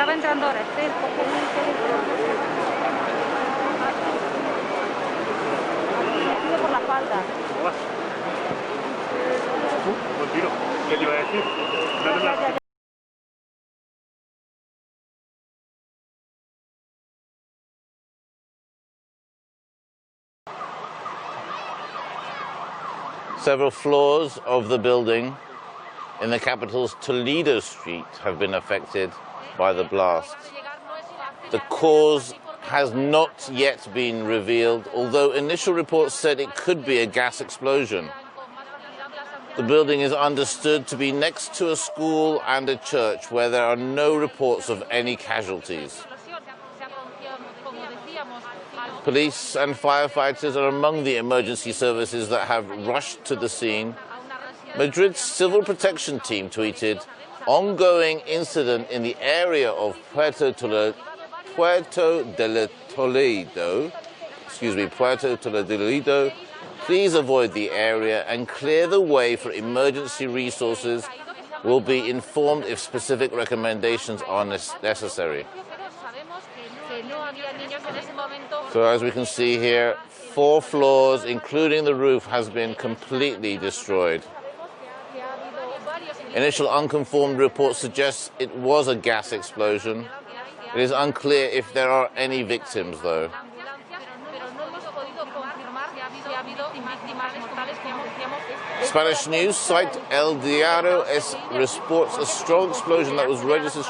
Estaba entrando ahora, estoy un poco muy por la falda. ¿Cómo vas? Buen tiro. ¿Qué te iba a decir? Several floors of the building in the capital's Toledo Street have been affected by the blast. The cause has not yet been revealed, although initial reports said it could be a gas explosion. The building is understood to be next to a school and a church where there are no reports of any casualties. Police and firefighters are among the emergency services that have rushed to the scene. Madrid's civil protection team tweeted, "Ongoing incident in the area of Puerto de Toledo. Please avoid the area and clear the way for emergency resources. Will be informed if specific recommendations are necessary." So as we can see here, 4 floors, including the roof, has been completely destroyed. Initial unconfirmed reports suggest it was a gas explosion. It is unclear if there are any victims, though. Spanish news site El Diario reports a strong explosion that was registered